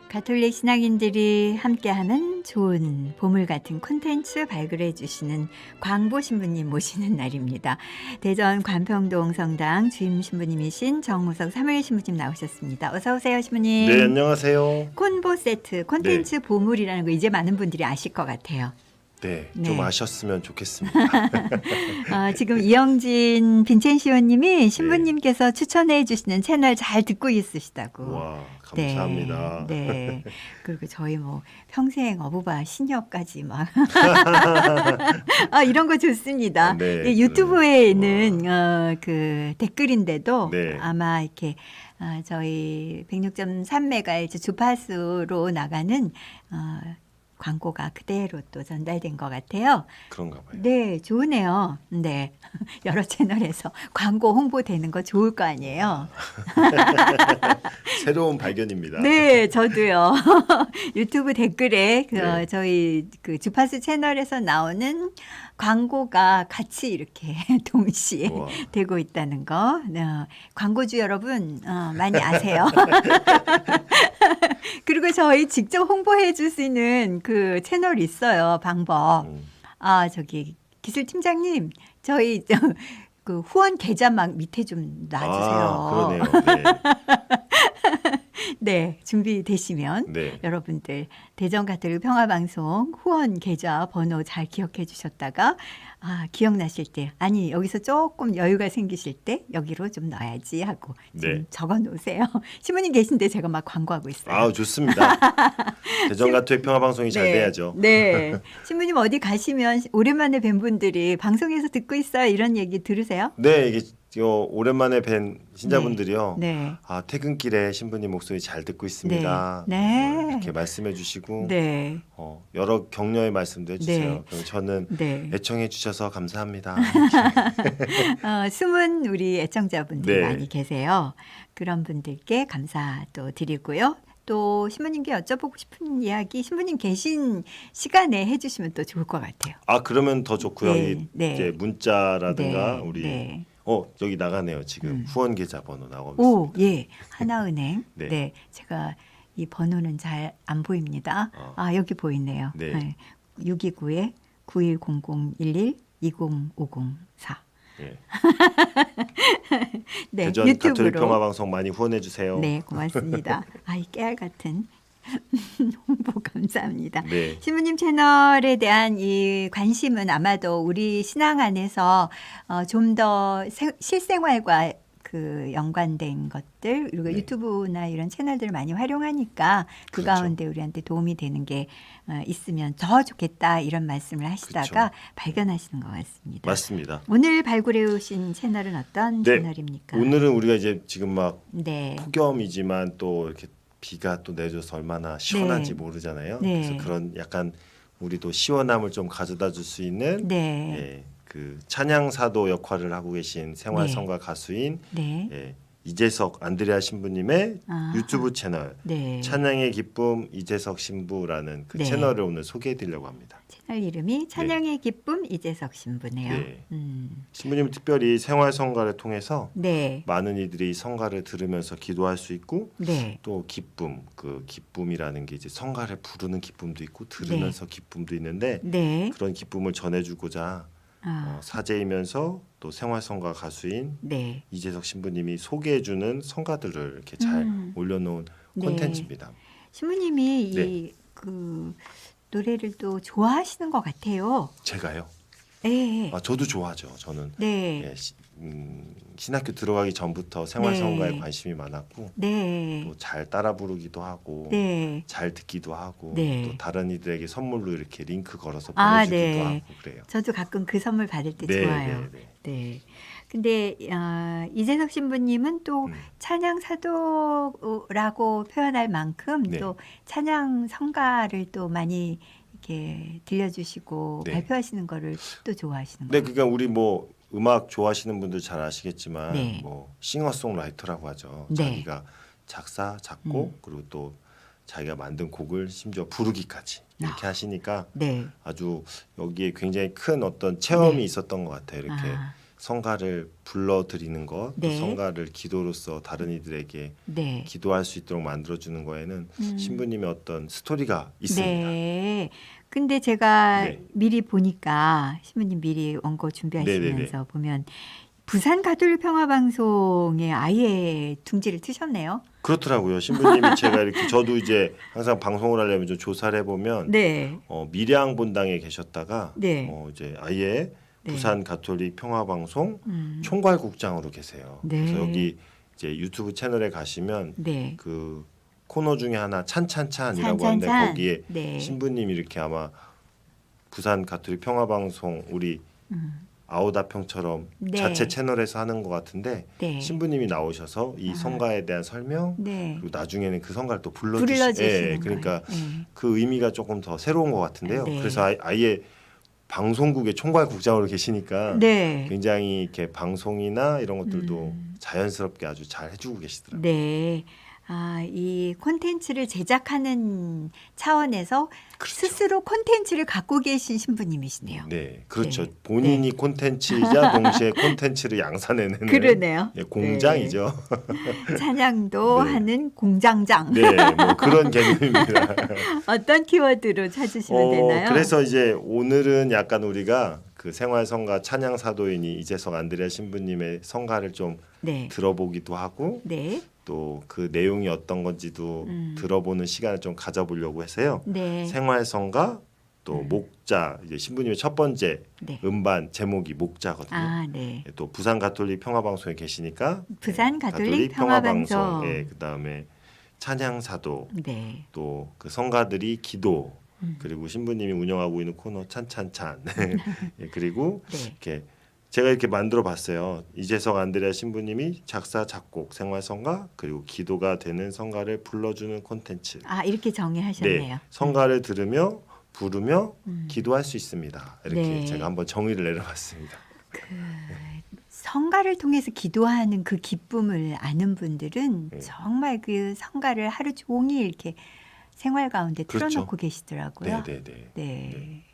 가톨릭 신앙인들이 함께하는 좋은 보물 같은 콘텐츠 발굴해 주시는 광보 신부님 모시는 날입니다. 대전 관평동 성당 주임 신부님이신 정무석 사무엘 신부님 나오셨습니다. 어서 오세요, 신부님. 네, 안녕하세요. 콘보 세트, 콘텐츠 보물이라는 거 이제 많은 분들이 아실 것 같아요. 네, 네. 좀 아셨으면 좋겠습니다. 지금 이영진 빈첸시오님이 신부님께서 추천해 주시는 채널 잘 듣고 있으시다고. 와, 감사합니다. 네, 네. 그리고 저희 뭐 평생 어부바 신녀까지 막 이런 거 좋습니다. 네, 이 유튜브에 있는 그 댓글인데도 네. 아마 이렇게 저희 106.3MHz 주파수로 나가는 광고가 그대로 또 전달된 것 같아요. 그런가 봐요. 네, 좋으네요. 네, 여러 채널에서 광고 홍보되는 거 좋을 거 아니에요. 새로운 발견입니다. 네, 저도요. 유튜브 댓글에 네. 저희 그 주파수 채널에서 나오는 광고가 같이 이렇게 동시에 우와. 되고 있다는 거. 광고주 여러분 많이 아세요. 그리고 저희 직접 홍보해 줄 수 있는 그 채널이 있어요. 방법. 저기 기술팀장님, 저희 그 후원 계좌 막 밑에 좀 놔주세요. 그러네요. 네. 네, 준비되시면 네. 여러분들 대전가톨릭 평화방송 후원 계좌 번호 잘 기억해 주셨다가 기억나실 때 아니 여기서 조금 여유가 생기실 때 여기로 좀 넣어야지 하고 좀 네. 적어 놓으세요. 신부님 계신데 제가 막 광고하고 있어요. 아, 좋습니다. 대전가톨릭 평화방송이 잘 돼야죠. 네. 신부님 어디 가시면 오랜만에 뵌 분들이 방송에서 듣고 있어요. 이런 얘기 들으세요? 네, 이게 오랜만에 뵌 신자분들이요. 네. 퇴근길에 신부님 목소리 잘 듣고 있습니다. 네. 이렇게 말씀해 주시고 네. 여러 격려의 말씀도 해주세요. 네. 그럼 저는 네. 애청해 주셔서 감사합니다. 숨은 우리 애청자분들이 네. 많이 계세요. 그런 분들께 감사 또 드리고요. 또 신부님께 여쭤보고 싶은 이야기 신부님 계신 시간에 해주시면 또 좋을 것 같아요. 그러면 더 좋고요. 네, 네. 이제 문자라든가 네, 우리 네. 여기 나가네요. 지금 후원 계좌 번호 나오고 오, 있습니다. 예. 하나은행. 네. 네. 제가 이 번호는 잘 안 보입니다. 여기 보이네요. 네. 629-910011-2050-4. 예. 네, 대전 가톨릭 유튜브로. 평화방송 많이 후원해 주세요. 네, 고맙습니다. 이 깨알 같은 홍보 감사합니다. 네. 신부님 채널에 대한 이 관심은 아마도 우리 신앙 안에서 좀 더 실생활과 그 연관된 것들 그리고 네. 유튜브나 이런 채널들을 많이 활용하니까 그 그렇죠. 가운데 우리한테 도움이 되는 게 있으면 더 좋겠다 이런 말씀을 하시다가 그렇죠. 발견하시는 것 같습니다. 맞습니다. 오늘 발굴해 오신 채널은 어떤 네. 채널입니까? 오늘은 우리가 이제 지금 막 네. 폭염이지만 또 이렇게 비가 또 내려서 얼마나 시원한지 네. 모르잖아요. 네. 그래서 그런 약간 우리도 시원함을 좀 가져다 줄 수 있는 네. 그 찬양사도 역할을 하고 계신 생활성가 가수인 네. 이재석 안드레아 신부님의 유튜브 채널 네. 찬양의 기쁨 이재석 신부라는 그 네. 채널을 오늘 소개해 드리려고 합니다. 채널 이름이 찬양의 기쁨 이재석 신부네요. 네. 음. 신부님 특별히 생활성가를 통해서 네. 많은 이들이 성가를 들으면서 기도할 수 있고 네. 또 기쁨, 그 기쁨이라는 게 이제 성가를 부르는 기쁨도 있고 들으면서 기쁨도 있는데 네. 그런 기쁨을 전해주고자 사제이면서 또 생활성가 가수인 네. 이재석 신부님이 소개해주는 성가들을 이렇게 잘 올려놓은 네. 콘텐츠입니다. 신부님이 네. 이 그 노래를 또 좋아하시는 것 같아요. 제가요? 네. 저도 좋아하죠. 저는 네. 신학교 들어가기 전부터 생활성가에 네. 관심이 많았고 네. 또 잘 따라 부르기도 하고 네. 잘 듣기도 하고 네. 또 다른 이들에게 선물로 이렇게 링크 걸어서 아, 보내주기도 네. 하고 그래요. 저도 가끔 그 선물 받을 때 네, 좋아요. 네, 네. 네. 근데 이재석 신부님은 또 찬양 사도라고 표현할 만큼 네. 또 찬양 성가를 또 많이 이렇게 들려주시고 네. 발표하시는 거를 또 좋아하시는 네, 거예요. 그러니까 우리 뭐 음악 좋아하시는 분들 잘 아시겠지만 네. 뭐 싱어송라이터라고 하죠. 네. 자기가 작사, 작곡 그리고 또 자기가 만든 곡을 심지어 부르기까지 이렇게 하시니까 네. 아주 여기에 굉장히 큰 어떤 체험이 네. 있었던 것 같아요. 이렇게 성가를 불러드리는 것, 또 네. 성가를 기도로서 다른 이들에게 네. 기도할 수 있도록 만들어주는 거에는 신부님의 어떤 스토리가 있습니다. 네. 근데 제가 네. 미리 보니까 신부님 미리 원고 준비하시면서 보면 부산 가톨릭 평화방송에 아예 둥지를 트셨네요. 그렇더라고요. 신부님이 제가 이렇게 저도 이제 항상 방송을 하려면 좀 조사를 해보면 네. 밀양 본당에 계셨다가 네. 이제 아예 네. 부산 가톨릭 평화방송 총괄국장으로 계세요. 네. 그래서 여기 이제 유튜브 채널에 가시면 네. 그 코너 중에 하나 찬찬찬이라고 찬찬찬. 하는데 거기에 네. 신부님이 이렇게 아마 부산 가톨릭 평화방송 우리 아오다평처럼 네. 자체 채널에서 하는 것 같은데 네. 신부님이 나오셔서 이 성가에 대한 설명 네. 그리고 나중에는 그 성가를 또 불러주시는 그러니까 거예요. 네. 그 의미가 조금 더 새로운 것 같은데요. 네. 그래서 아예 방송국의 총괄국장으로 계시니까 네. 굉장히 이렇게 방송이나 이런 것들도 자연스럽게 아주 잘 해주고 계시더라고요. 네. 이 콘텐츠를 제작하는 차원에서 그렇죠. 스스로 콘텐츠를 갖고 계신 신부님이시네요. 네, 그렇죠. 네. 본인이 콘텐츠이자 동시에 콘텐츠를 양산해내는 그러네요. 공장이죠. 찬양도 네. 하는 공장장. 네, 뭐 그런 개념입니다. 어떤 키워드로 찾으시면 되나요? 그래서 이제 오늘은 약간 우리가 그 생활성가 찬양 사도인이 이재석 안드레아 신부님의 성가를 좀 네. 들어보기도 하고 네. 또 그 내용이 어떤 건지도 들어보는 시간을 좀 가져보려고 해서요. 네. 생활성가 또 목자 이제 신부님의 첫 번째 네. 음반 제목이 목자거든요. 네. 또 부산 가톨릭 평화방송에 계시니까 부산 가톨릭 평화방송. 네, 그다음에 찬양 사도 네. 또 그 성가들이 기도 그리고 신부님이 운영하고 있는 코너 찬찬찬 예, 그리고 네. 이렇게 제가 이렇게 만들어 봤어요. 이재석 안드레아 신부님이 작사 작곡 생활성가 그리고 기도가 되는 성가를 불러주는 콘텐츠. 이렇게 정의하셨네요. 네, 성가를 들으며 부르며 기도할 수 있습니다. 이렇게 네. 제가 한번 정의를 내려봤습니다. 성가를 통해서 기도하는 그 기쁨을 아는 분들은 네. 정말 그 성가를 하루 종일 이렇게 생활 가운데 그렇죠. 틀어놓고 계시더라고요. 네. 네.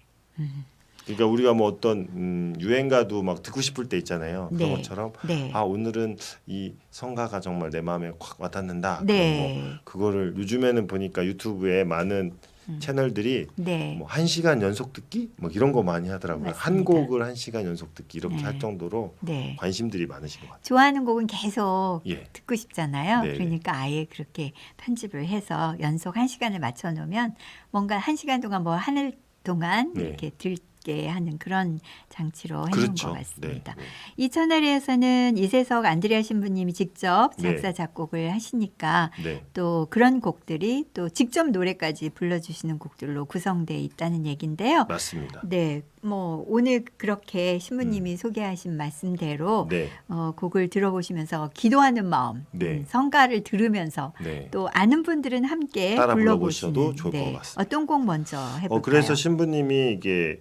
그러니까 우리가 뭐 어떤 유행가도 막 듣고 싶을 때 있잖아요. 그런 네. 것처럼 네. 오늘은 이 성가가 정말 내 마음에 확 와닿는다. 네. 그럼 뭐 그거를 요즘에는 보니까 유튜브에 많은 채널들이 네. 뭐 1시간 연속 듣기 뭐 이런 거 많이 하더라고요. 한 맞습니다. 곡을 1시간 연속 듣기 이렇게 네. 할 정도로 네. 관심들이 많으신 것 같아요. 좋아하는 곡은 계속 예. 듣고 싶잖아요. 네, 그러니까 아예 그렇게 편집을 해서 연속 1시간을 맞춰 놓으면 뭔가 1시간 동안 뭐 하늘 동안 네. 이렇게 듣게 하는 그런 장치로 해놓은 그렇죠. 것 같습니다. 네. 이 채널에서는 이세석 안드레아 신부님이 직접 네. 작사 작곡을 하시니까 네. 또 그런 곡들이 또 직접 노래까지 불러주시는 곡들로 구성되어 있다는 얘기인데요. 맞습니다. 네, 뭐 오늘 그렇게 신부님이 소개하신 말씀대로 네. 곡을 들어보시면서 기도하는 마음, 네. 성가를 들으면서 네. 또 아는 분들은 함께 따라 불러보시는 불러보셔도 좋을 것 같습니다. 어떤 곡 먼저 해볼까요? 그래서 신부님이 이게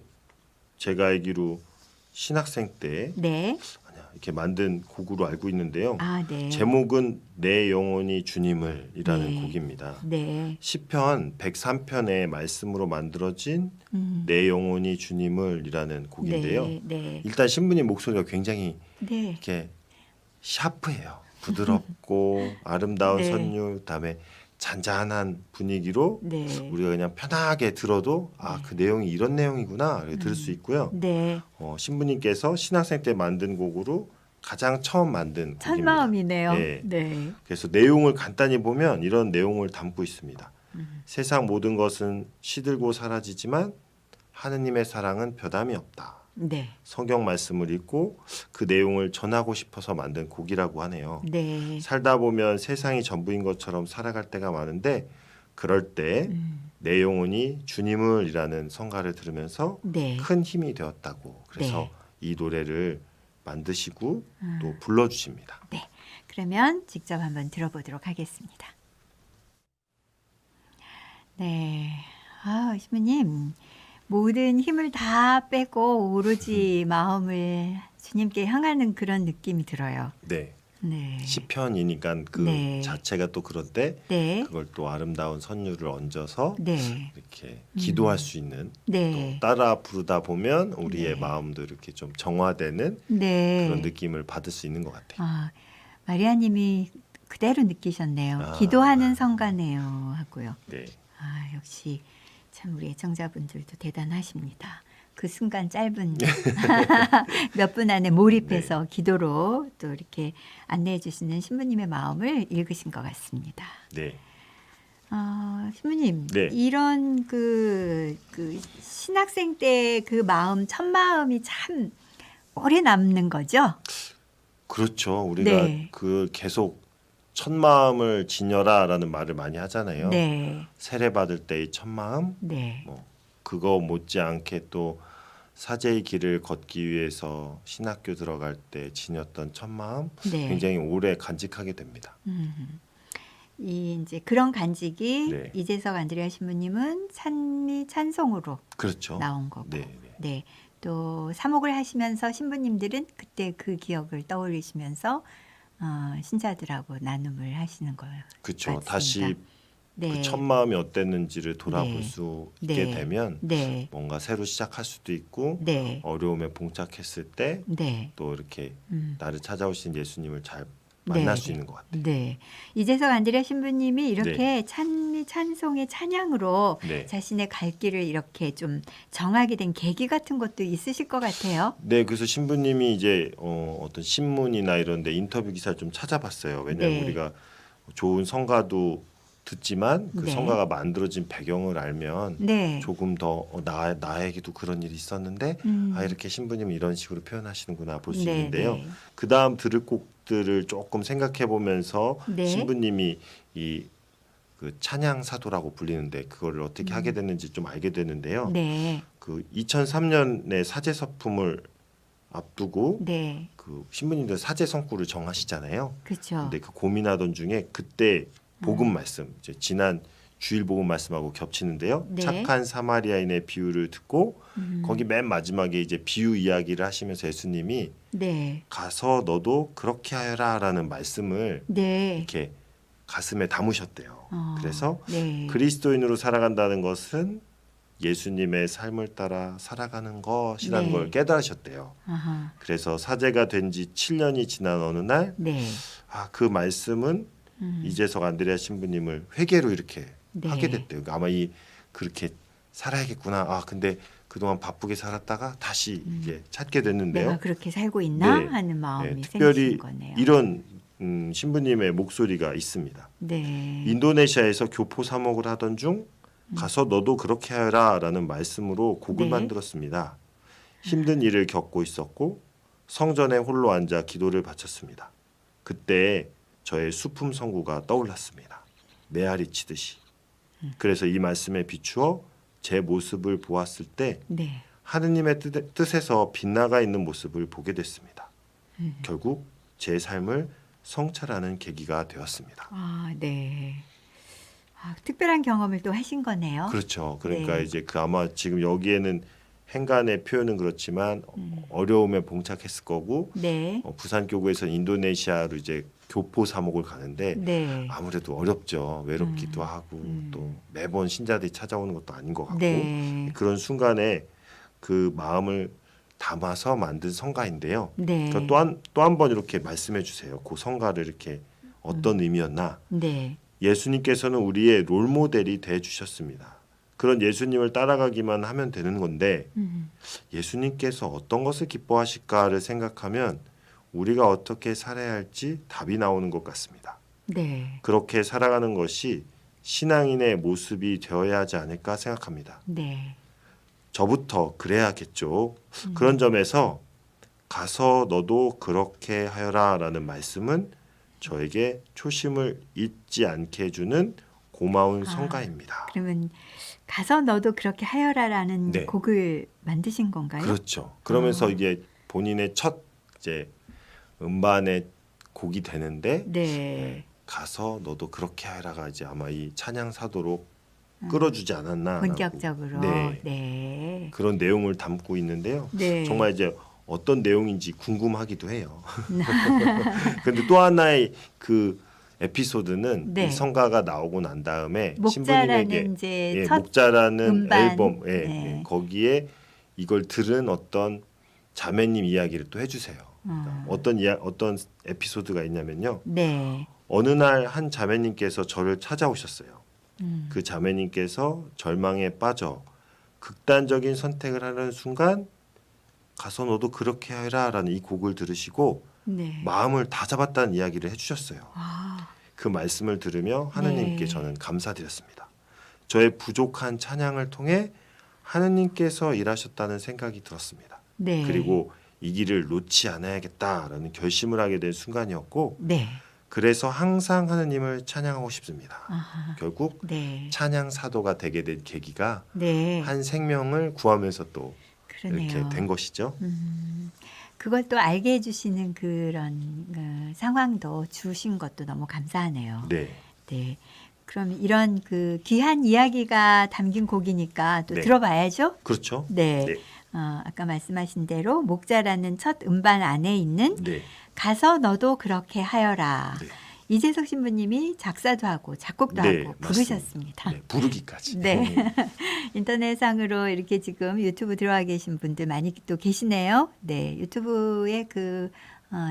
제가 알기로 신학생 때 네, 이렇게 만든 곡으로 알고 있는데요. 네, 제목은 내 영혼이 주님을이라는 네. 곡입니다. 네, 시편 103편의 말씀으로 만들어진 내 영혼이 주님을이라는 곡인데요. 네, 네, 일단 신부님 목소리가 굉장히 네, 이렇게 샤프해요. 부드럽고 아름다운 네. 선율 그다음에 잔잔한 분위기로 네, 우리가 그냥 편하게 들어도 그 내용이 이런 내용이구나 이렇게 들을 수 있고요. 네, 신부님께서 신학생 때 만든 곡으로 가장 처음 만든 곡입니다. 첫마음이네요. 네. 네, 그래서 내용을 간단히 보면 이런 내용을 담고 있습니다. 세상 모든 것은 시들고 사라지지만 하느님의 사랑은 변함이 없다. 네, 성경 말씀을 읽고 그 내용을 전하고 싶어서 만든 곡이라고 하네요. 네, 살다 보면 세상이 전부인 것처럼 살아갈 때가 많은데 그럴 때 내 영혼이 주님을이라는 성가를 들으면서 네, 큰 힘이 되었다고. 그래서 네. 이 노래를 만드시고 또 불러주십니다. 네. 그러면 직접 한번 들어보도록 하겠습니다. 네, 신부님 모든 힘을 다 빼고 오로지 마음을 주님께 향하는 그런 느낌이 들어요. 네, 네. 시편이니까 그 네. 자체가 또 그런데 네. 그걸 또 아름다운 선율을 얹어서 네. 이렇게 기도할 수 있는 네. 또 따라 부르다 보면 우리의 네. 마음도 이렇게 좀 정화되는 네. 그런 느낌을 받을 수 있는 것 같아요. 아, 마리아님이 그대로 느끼셨네요. 아. 기도하는 성가네요 하고요. 네. 아, 역시 참 우리 애청자분들도 대단하십니다. 그 순간 짧은 몇 분 안에 몰입해서 기도로 또 이렇게 안내해 주시는 신부님의 마음을 읽으신 것 같습니다. 네. 신부님, 네. 이런 그 신학생 때 그 마음, 첫 마음이 참 오래 남는 거죠? 그렇죠. 우리가 네. 그 계속 첫 마음을 지녀라라는 말을 많이 하잖아요. 네, 세례 받을 때의 첫 마음, 네, 뭐 그거 못지않게 또 사제의 길을 걷기 위해서 신학교 들어갈 때 지녔던 첫 마음 네. 굉장히 오래 간직하게 됩니다. 이 이제 그런 간직이 네. 이재석 안드레아 신부님은 찬미 찬송으로 그렇죠. 나온 거고, 네, 네. 네. 또 사목을 하시면서 신부님들은 그때 그 기억을 떠올리시면서 신자들하고 나눔을 하시는 거예요. 그렇죠. 맞습니다. 다시 네, 그 첫 마음이 어땠는지를 돌아볼 네. 수 있게 네. 되면 네, 뭔가 새로 시작할 수도 있고 네, 어려움에 봉착했을 때 네. 또 이렇게 음. 나를 찾아오신 예수님을 잘 만날 네, 수 있는 것 같아요. 네. 이재석 안드레아 신부님이 이렇게 찬미 찬송의 찬양으로 네. 자신의 갈 길을 이렇게 좀 정하게 된 계기 같은 것도 있으실 것 같아요. 네, 그래서 신부님이 이제 어떤 신문이나 이런 데 인터뷰 기사를 좀 찾아봤어요. 왜냐하면 네. 우리가 좋은 성가도 듣지만 그 네. 성가가 만들어진 배경을 알면 네. 조금 더 나에게도 그런 일이 있었는데 이렇게 신부님은 이런 식으로 표현하시는구나 볼 수 네, 있는데요. 네. 그 다음 들을 곡들을 조금 생각해 보면서 네. 신부님이 이 그 찬양 사도라고 불리는데 그거를 어떻게 하게 됐는지 좀 알게 되는데요. 네. 그 2003년에 사제 서품을 앞두고 네. 그 신부님들 사제 성구를 정하시잖아요. 그렇죠. 근데 그 고민하던 중에 그때 복음 말씀, 이제 지난 주일 복음 말씀하고 겹치는데요. 네. 착한 사마리아인의 비유를 듣고 거기 맨 마지막에 이제 비유 이야기를 하시면서 예수님이 네. 가서 너도 그렇게 하여라라는 말씀을 네. 이렇게 가슴에 담으셨대요. 그래서 네. 그리스도인으로 살아간다는 것은 예수님의 삶을 따라 살아가는 것이라는 네. 걸 깨달으셨대요. 아하. 그래서 사제가 된 지 7년이 지난 어느 날 네. 그 말씀은 이재석 안드레아 신부님을 회개로 이렇게 네. 하게 됐대요. 아마 그렇게 살아야겠구나. 근데 그동안 바쁘게 살았다가 다시 이제 찾게 됐는데요. 내가 그렇게 살고 있나 네. 하는 마음이 특별히 생기신 거네요. 이런 신부님의 목소리가 있습니다. 네. 인도네시아에서 교포 사목을 하던 중 가서 너도 그렇게 하여라라는 말씀으로 곡을 네. 만들었습니다. 힘든 일을 겪고 있었고 성전에 홀로 앉아 기도를 바쳤습니다. 그때 저의 수품 성구가 떠올랐습니다. 메아리 치듯이. 그래서 이 말씀에 비추어 제 모습을 보았을 때 네. 하느님의 뜻에서 빗나가 있는 모습을 보게 됐습니다. 결국 제 삶을 성찰하는 계기가 되었습니다. 네. 특별한 경험을 또 하신 거네요. 그렇죠. 그러니까 네. 이제 아마 지금 여기에는 행간의 표현은 그렇지만 어려움에 봉착했을 거고 네. 부산교구에서는 인도네시아로 이제 교포 사목을 가는데 네. 아무래도 어렵죠. 외롭기도 하고 또 매번 신자들이 찾아오는 것도 아닌 것 같고 네. 그런 순간에 그 마음을 담아서 만든 성가인데요. 네. 그러니까 또 한 번 이렇게 말씀해 주세요. 그 성가를 이렇게 어떤 의미였나? 네. 예수님께서는 우리의 롤 모델이 돼 주셨습니다. 그런 예수님을 따라가기만 하면 되는 건데 예수님께서 어떤 것을 기뻐하실까를 생각하면 우리가 어떻게 살아야 할지 답이 나오는 것 같습니다. 네. 그렇게 살아가는 것이 신앙인의 모습이 되어야 하지 않을까 생각합니다. 네. 저부터 그래야겠죠. 그런 점에서 가서 너도 그렇게 하여라라는 말씀은 저에게 초심을 잊지 않게 해주는 고마운 성가입니다. 그러면 가서 너도 그렇게 하여라라는 네. 곡을 만드신 건가요? 그렇죠. 그러면서 이게 본인의 첫 이제 음반의 곡이 되는데 네. 가서 너도 그렇게 하여라가 이제 아마 이 찬양 사도로 끌어주지 않았나. 본격적으로. 네. 네. 그런 내용을 담고 있는데요. 네. 정말 이제 어떤 내용인지 궁금하기도 해요. 근데 또 하나의 그 에피소드는 네. 이 성가가 나오고 난 다음에 목자라는 신부님에게 이제 첫 목자라는 음반, 앨범 네. 거기에 이걸 들은 어떤 자매님 이야기를 또 해주세요. 어떤 에피소드가 있냐면요. 네. 어느 날 한 자매님께서 저를 찾아오셨어요. 음. 그 자매님께서 절망에 빠져 극단적인 선택을 하는 순간 가서 너도 그렇게 해라라는 이 곡을 들으시고 네. 마음을 다 잡았다는 이야기를 해주셨어요. 아, 그 말씀을 들으며 하느님께 네. 저는 감사드렸습니다. 저의 부족한 찬양을 통해 하느님께서 일하셨다는 생각이 들었습니다. 네. 그리고 이 길을 놓지 않아야겠다라는 결심을 하게 된 순간이었고 네. 그래서 항상 하느님을 찬양하고 싶습니다. 아하. 결국 네. 찬양 사도가 되게 된 계기가 네. 한 생명을 구하면서 또 그러네요. 이렇게 된 것이죠. 그걸 또 알게 해주시는 그런 상황도 주신 것도 너무 감사하네요. 네, 네. 그럼 이런 그 귀한 이야기가 담긴 곡이니까 또 네. 들어봐야죠. 그렇죠. 네. 네. 아까 말씀하신 대로 목자라는 첫 음반 안에 있는 네, 가서 너도 그렇게 하여라. 네. 이재석 신부님이 작사도 하고 작곡도 네, 하고 맞습니다. 부르셨습니다. 네, 부르기까지. 네. 인터넷상으로 이렇게 지금 유튜브 들어와 계신 분들 많이 또 계시네요. 네, 유튜브의 그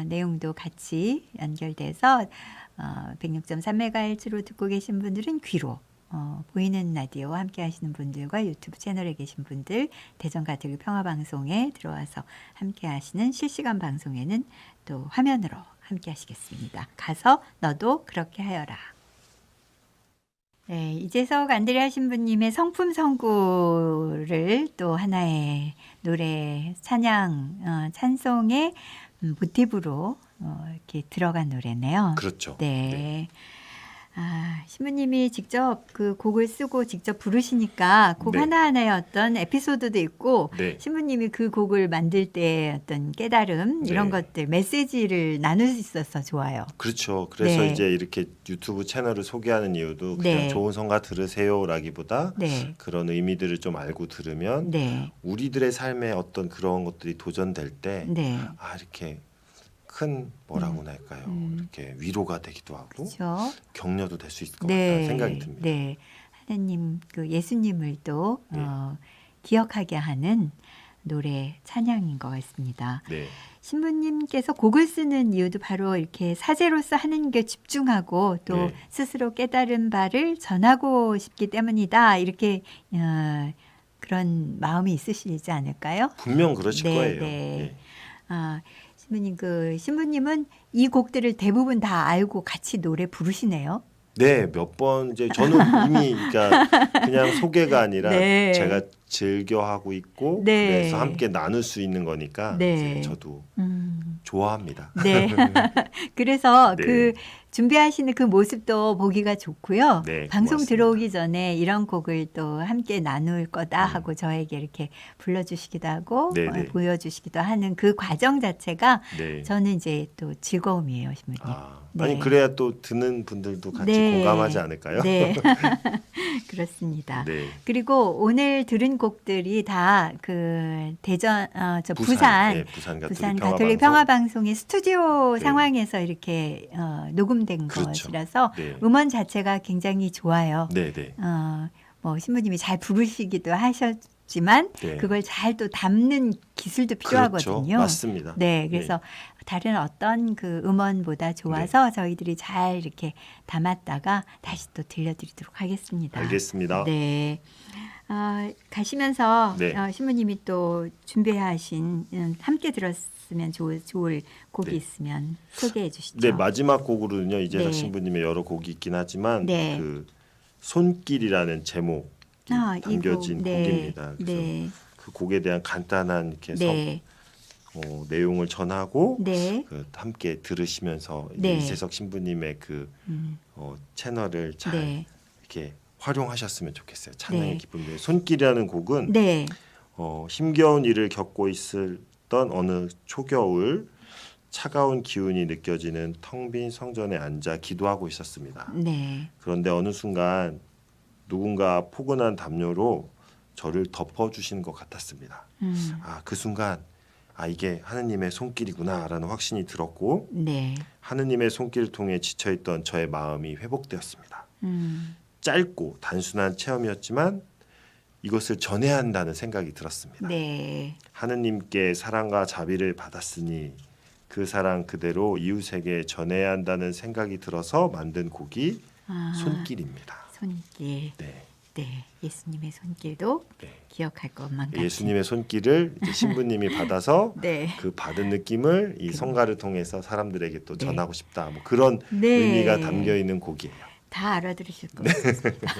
내용도 같이 연결돼서 106.3MHz로 듣고 계신 분들은 귀로 보이는 라디오와 함께 하시는 분들과 유튜브 채널에 계신 분들 대전 가톨릭 평화방송에 들어와서 함께 하시는 실시간 방송에는 또 화면으로 함께 하시겠습니다. 가서 너도 그렇게 하여라. 네, 이재석 안드레아 신부님의 성품 선구를 또 하나의 노래 찬양 찬송의 모티브로 이렇게 들어간 노래네요. 그렇죠. 네. 신부님이 직접 그 곡을 쓰고 직접 부르시니까 곡 네. 하나하나의 어떤 에피소드도 있고 네. 신부님이 그 곡을 만들 때 어떤 깨달음 이런 네. 것들 메시지를 나눌 수 있어서 좋아요. 그렇죠. 그래서 네. 이제 이렇게 유튜브 채널을 소개하는 이유도 그냥 네. 좋은 성가 들으세요라기보다 네. 그런 의미들을 좀 알고 들으면 네. 우리들의 삶에 어떤 그런 것들이 도전될 때 네. 이렇게 큰 뭐라고나 할까요? 이렇게 위로가 되기도 하고 그렇죠. 격려도 될 수 있을 것 같다는 생각이 듭니다. 네. 하나님 그 예수님을 또 네. 기억하게 하는 노래 찬양인 것 같습니다. 네. 신부님께서 곡을 쓰는 이유도 바로 이렇게 사제로서 하는 게 집중하고 또 네. 스스로 깨달은 바를 전하고 싶기 때문이다. 이렇게 그런 마음이 있으시지 않을까요? 분명 그러실 네, 거예요. 네. 예. 신부님은 이 곡들을 대부분 다 알고 같이 노래 부르시네요. 네, 몇 번 이제 저는 이미 그러니까 그냥 소개가 아니라 네. 제가 즐겨 하고 있고 네. 그래서 함께 나눌 수 있는 거니까 네. 이제 저도 좋아합니다. 네. 그래서 네. 그 준비하시는 그 모습도 보기가 좋고요. 네, 방송 고맙습니다. 들어오기 전에 이런 곡을 또 함께 나눌 거다 하고 저에게 이렇게 불러주시기도 하고 네, 네. 보여주시기도 하는 그 과정 자체가 네. 저는 이제 또 즐거움이에요, 신부님. 아니 네. 그래야 또 듣는 분들도 같이 네. 공감하지 않을까요? 네. 그렇습니다. 네. 그리고 오늘 들은 곡들이 다 그 대전 부산 부산 가톨릭 가톨릭 평화방송의 스튜디오 네. 상황에서 이렇게 녹음된 그렇죠. 것이라서 네. 음원 자체가 굉장히 좋아요. 네, 네. 뭐 신부님이 잘 부르시기도 하셨지만 네. 그걸 잘 또 담는 기술도 필요하거든요. 그렇죠. 맞습니다. 네, 그래서 다른 어떤 그 음원보다 좋아서 네. 저희들이 잘 이렇게 담았다가 다시 또 들려드리도록 하겠습니다. 알겠습니다. 네. 가시면서 네. 신부님이 또 준비하신 함께 들었으면 좋을 곡이 네. 있으면 소개해 주시죠. 네, 마지막 곡으로는요. 이재석 네. 신부님의 여러 곡이 있긴 하지만 네. 그 손길이라는 제목 이 담겨진 곡, 네. 곡입니다. 그래서 네. 그 곡에 대한 간단한 이렇게 네. 내용을 전하고 네. 함께 들으시면서 네. 이재석 신부님의 그 채널을 잘 네. 이렇게 활용하셨으면 좋겠어요. 찬양의 네. 기쁨. 손길이라는 곡은 네. 힘겨운 일을 겪고 있었던 어느 초겨울 차가운 기운이 느껴지는 텅 빈 성전에 앉아 기도하고 있었습니다. 네. 그런데 어느 순간 누군가 포근한 담요로 저를 덮어주신 것 같았습니다. 그 순간 아 이게 하느님의 손길이구나라는 확신이 들었고 네. 하느님의 손길을 통해 지쳐있던 저의 마음이 회복되었습니다. 음. 짧고 단순한 체험이었지만 이것을 전해야 한다는 생각이 들었습니다. 네. 하느님께 사랑과 자비를 받았으니 그 사랑 그대로 이웃에게 전해야 한다는 생각이 들어서 만든 곡이 아, 손길입니다. 손길. 네. 네. 예수님의 손길도 네. 기억할 것만 같이. 예수님의 손길을 이제 신부님이 받아서 네. 그 받은 느낌을 이 성가를 통해서 사람들에게 또 네. 전하고 싶다. 뭐 그런 네. 의미가 담겨 있는 곡이에요. 다 알아들으실 것 같습니다.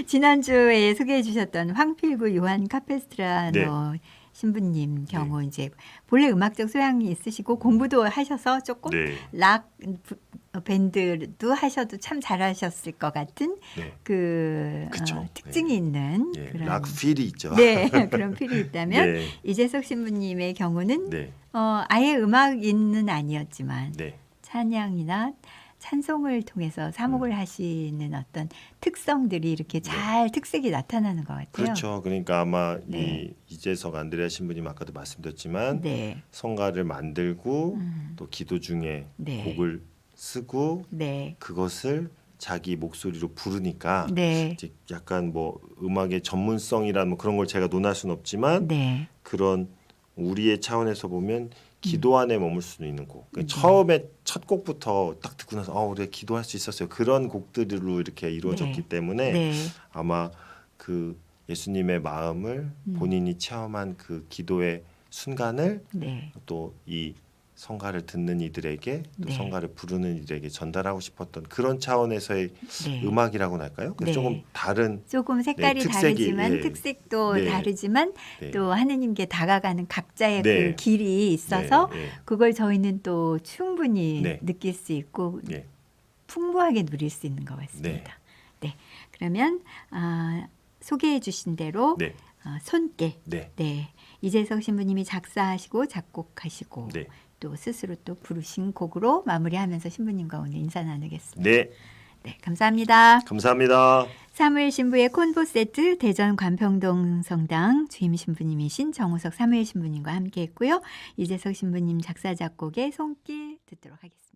지난주에 소개해 주셨던 황필구 요한 카페스트라노 신부님 경우 이제 본래 음악적 소양이 있으시고 공부도 하셔서 조금 네. 락 밴드도 하셔도 참 잘하셨을 것 같은 네. 그 그쵸. 특징이 있는 예, 그런 락 필이 있죠. 네 그런 필이 있다면 네. 이재석 신부님의 경우는 네. 아예 음악인은 아니었지만 네. 찬양이나 찬송을 통해서 사목을 하시는 어떤 특성들이 이렇게 잘 특색이 나타나는 것 같아요. 그렇죠. 그러니까 아마 네. 이 이재석 안드레아 신부님 아까도 말씀드렸지만 네, 성가를 만들고 음, 또 기도 중에 네. 곡을 쓰고 네, 그것을 자기 목소리로 부르니까 네, 이제 약간 뭐 음악의 전문성이라는 뭐 그런 걸 제가 논할 수는 없지만 네, 그런 우리의 차원에서 보면 기도 안에 머물 수는 있는 곡. 그러니까 네. 처음에 첫 곡부터 딱 듣고 나서 우리가 기도할 수 있었어요. 그런 곡들로 이렇게 이루어졌기 네. 때문에 네, 아마 그 예수님의 마음을 본인이 체험한 그 기도의 순간을 네, 또 이 성가를 듣는 이들에게 또 네. 성가를 부르는 이들에게 전달하고 싶었던 그런 차원에서의 네. 음악이라고 할까요? 그래서 네. 조금 다른 조금 색깔이 특색이, 다르지만 예. 특색도 네. 다르지만 네. 또 하느님께 다가가는 각자의 네. 그 길이 있어서 네, 그걸 저희는 또 충분히 네. 느낄 수 있고 네. 풍부하게 누릴 수 있는 것 같습니다. 네, 그러면 소개해 주신 대로 네. 손길, 네. 네, 이재석 신부님이 작사하시고 작곡하시고 네. 또 스스로 또 부르신 곡으로 마무리하면서 신부님과 오늘 인사 나누겠습니다. 네. 네, 감사합니다. 감사합니다. 사무엘 신부의 콤보 세트 대전 관평동 성당 주임 신부님이신 정우석 사무엘 신부님과 함께했고요. 이재석 신부님 작사 작곡의 손길 듣도록 하겠습니다.